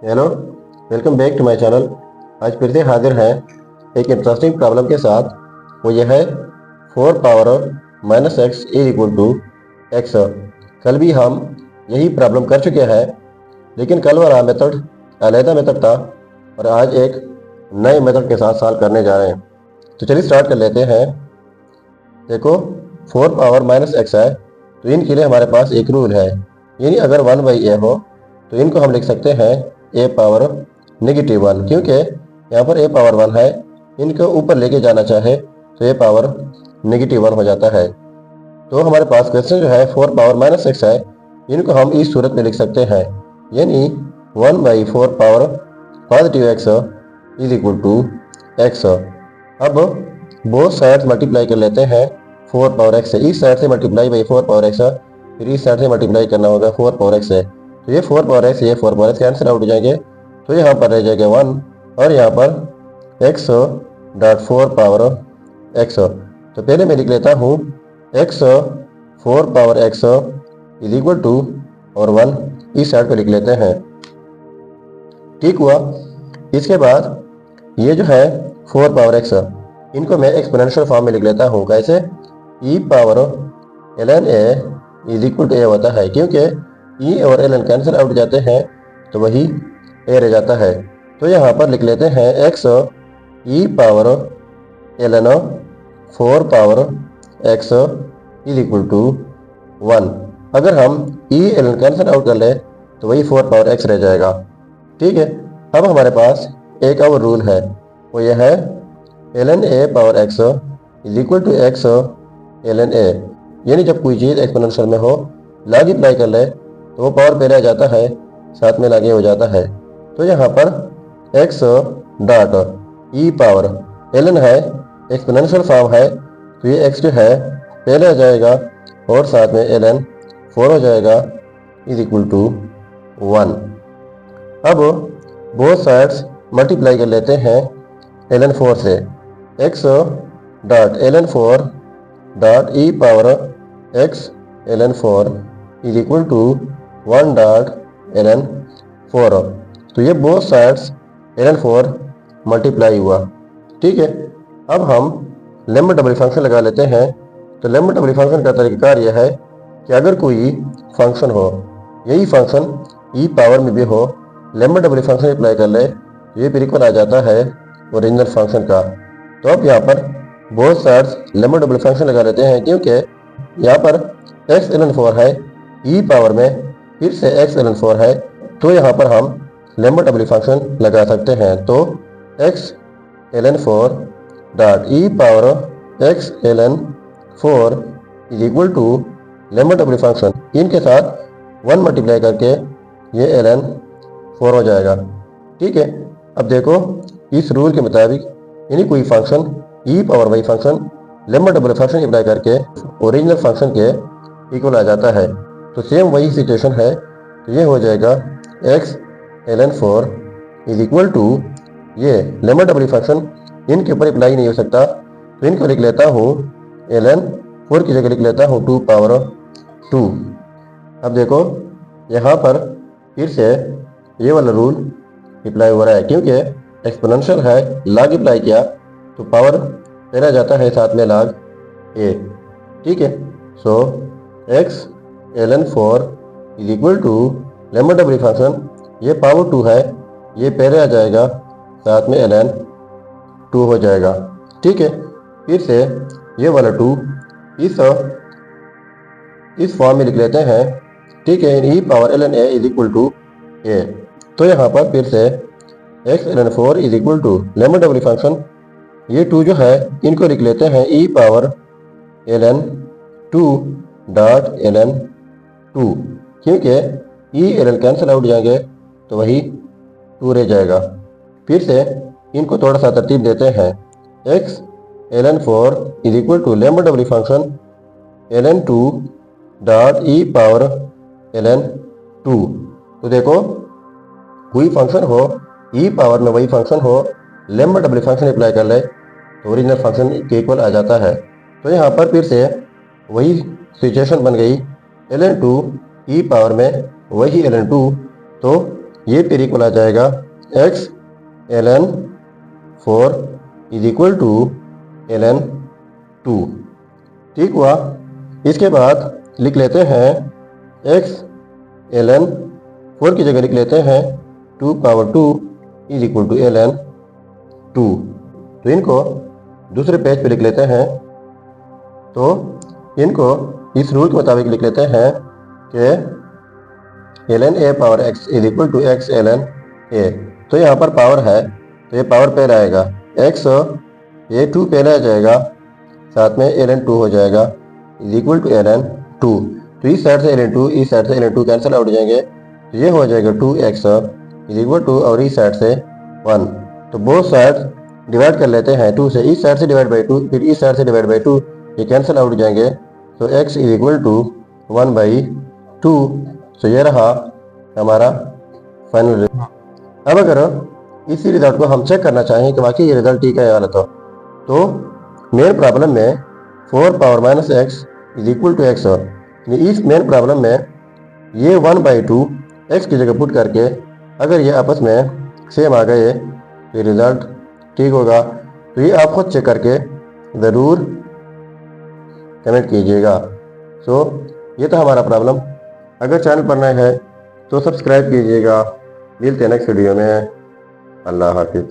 Hello, welcome back to my channel. आज फिर से हाजिर हैं एक इंटरेस्टिंग प्रॉब्लम के साथ। वो यह है 4 power minus x is equal to x. कल भी हम यही प्रॉब्लम कर चुके हैं, लेकिन कल वाला मेथड अलहदा मेथड था और आज एक नए मेथड के साथ सॉल्व करने जा रहे हैं। तो चलिए स्टार्ट कर लेते हैं। देखो, 4 पावर माइनस एक्स है तो इनके लिए हमारे पास एक रूल है, यानी अगर 1/a हो तो इनको हम लिख सकते हैं a पावर -1, क्योंकि यहाँ पर a पावर 1 है, इनको ऊपर लेके जाना चाहे तो a पावर -1 हो जाता है। तो हमारे पास क्वेश्चन जो है 4 पावर माइनस एक्स है, इनको हम इस सूरत में लिख सकते हैं, यानी 1/4 power positive x is equal to x. अब बोथ साइड मल्टीप्लाई कर लेते हैं 4 पावर एक्स से। इस साइड से मल्टीप्लाई बाई 4 पावर एक्स, फिर इस साइड से मल्टीप्लाई करना होगा 4 पावर एक्स से। तो ये 4 पावर एक्स, ये 4 पावर एक्स कैंसिल आउट हो जाएंगे, तो यहाँ पर रह जाएगा 1 और यहाँ पर एक्स डॉट 4 पावर एक्स। तो पहले मैं लिख लेता हूँ x 4 power x is equal to और 1 इस साइड पे लिख लेते हैं। ठीक हुआ। इसके बाद ये जो है 4 पावर एक्स, इनको मैं एक्सपोनेंशियल फॉर्म में लिख लेता हूँ। कैसे? E power ln a is equal to a होता है, क्योंकि ई और ln कैंसिल आउट जाते हैं तो वही a रह जाता है। तो यहाँ पर लिख लेते हैं x e power ln 4 power x is equal to 1। अगर हम ई ln कैंसिल आउट कर ले तो वही 4 पावर x रह जाएगा। ठीक है। अब हमारे पास एक और रूल है, वो यह है ln a power x is equal to x ln a, यानी जब कोई चीज़ एक्सपोनेंशियल में हो, मल्टीप्लाई कर ले तो वो पावर पे रह जाता है, साथ में लागे हो जाता है। तो यहाँ पर x dot e power ln है, एक्सपोनेंशियल फॉर्म है, तो ये x जो है पहले आ जाएगा और साथ में ln 4 हो जाएगा इज इक्वल टू 1। अब बोथ साइड्स मल्टीप्लाई कर लेते हैं ln 4 से। x dot ln 4 dot e power x ln 4 is equal to 1 dot ln 4। तो ये बोथ साइड्स ln 4 मल्टीप्लाई हुआ। ठीक है। अब हम लेम्मा डबल फंक्शन लगा लेते हैं। तो लेम्मा डबल फंक्शन का तरीक़ाकार यह है कि अगर कोई फंक्शन हो, यही फंक्शन ई पावर में भी हो, लेम्मा डबल फंक्शन अप्लाई कर ले तो ये फिर इक्वल आ जाता है ओरिजिनल फंक्शन का। तो अब यहाँ पर both sides lemma double function लगा लेते हैं, क्योंकि यहाँ पर x ln 4 है, ई पावर में फिर से x ln 4 है, तो यहाँ पर हम लेम्मा डबल फंक्शन लगा सकते हैं। तो x ln 4 dot e power x ln 4 is equal to lemma double function, इनके साथ 1 मल्टीप्लाई करके ये ln 4 हो जाएगा। ठीक है। अब देखो, इस रूल के मुताबिक यानी कोई function e power y function लेम्मा डबल फंक्शन अप्लाई करके ओरिजिनल फंक्शन के इक्वल आ जाता है। तो सेम वही सिचुएशन है, तो ये हो जाएगा x ln 4 is equal to ये लेम्मा डबल फंक्शन इनके ऊपर अप्लाई नहीं हो सकता, तो इनको लिख लेता हूँ ln 4 की जगह लिख लेता हूँ 2 पावर 2। अब देखो, यहाँ पर फिर से ये वाला रूल अप्लाई हो रहा है, क्योंकि एक्सपोनेंशियल है, लॉग अप्लाई किया तो पावर पहला जाता है साथ में log a। ठीक है। So x ln 4 is equal to lemma double function, ये पावर 2 है, ये पहले आ जाएगा साथ में ln 2 हो जाएगा। ठीक है। फिर से ये वाला 2 इस फॉर्म में लिख लेते हैं। ठीक है। E power ln a is equal to a। तो यहाँ पर फिर से x ln 4 is equal to lemma double function, ये 2 जो है इनको लिख लेते हैं e power ln 2 dot ln 2, क्योंकि ई ln कैंसिल आउट जाएंगे तो वही 2 रह जाएगा। फिर से इनको थोड़ा सा तरतीब देते हैं। x ln 4 is equal to lemma double function ln 2 dot e power ln 2। तो देखो, कोई फंक्शन हो, ई पावर में वही फंक्शन हो, लेम्मा डबल फंक्शन अप्लाई कर ले तो ओरिजिनल फंक्शन के इक्वल आ जाता है। तो यहाँ पर फिर से वही सिचुएशन बन गई, ln 2 ई पावर में वही ln 2, तो ये फिर इक्वल आ जाएगा x ln 4 is equal to ln 2। ठीक हुआ। इसके बाद लिख लेते हैं x ln 4 की जगह लिख लेते हैं 2 power 2 is equal to ln 2। तो इनको दूसरे पेज पे लिख लेते हैं। तो इनको इस रूल के मुताबिक लिख लेते हैं कि ln a power x is equal to x ln a। तो यहाँ पर पावर है तो ये पावर पहले आएगा x, ये 2 पहले आ जाएगा, साथ में ln 2 हो जाएगा इज इक्वल टू ln 2। तो इस साइड से ln 2, इस साइड से ln 2 कैंसिल आउट हो जाएंगे, तो ये हो जाएगा 2x इज इक्वल टू, और इस साइड से 1। तो बोथ साइड डिवाइड कर लेते हैं 2 से, इस साइड से डिवाइड बाई 2, फिर इस साइड से डिवाइड बाई 2, ये कैंसिल आउट हो जाएंगे। तो x इज इक्वल टू 1/2। तो ये रहा हमारा फाइनल रिजल्ट। अब अगर इसी रिजल्ट को हम चेक करना चाहें कि वाकई ये रिजल्ट ठीक है या गलत हो, तो मेन प्रॉब्लम में 4 power minus x is equal to x, इस मेन प्रॉब्लम में ये 1/2 एक्स की जगह पुट करके अगर ये आपस में सेम आ गए तो रिजल्ट ठीक होगा। तो ये आप खुद चेक करके ज़रूर कमेंट कीजिएगा। सो ये था हमारा प्रॉब्लम। अगर चैनल पर नए हैं तो सब्सक्राइब कीजिएगा। मिलते हैं नेक्स्ट वीडियो में। अल्लाह हाफिज़।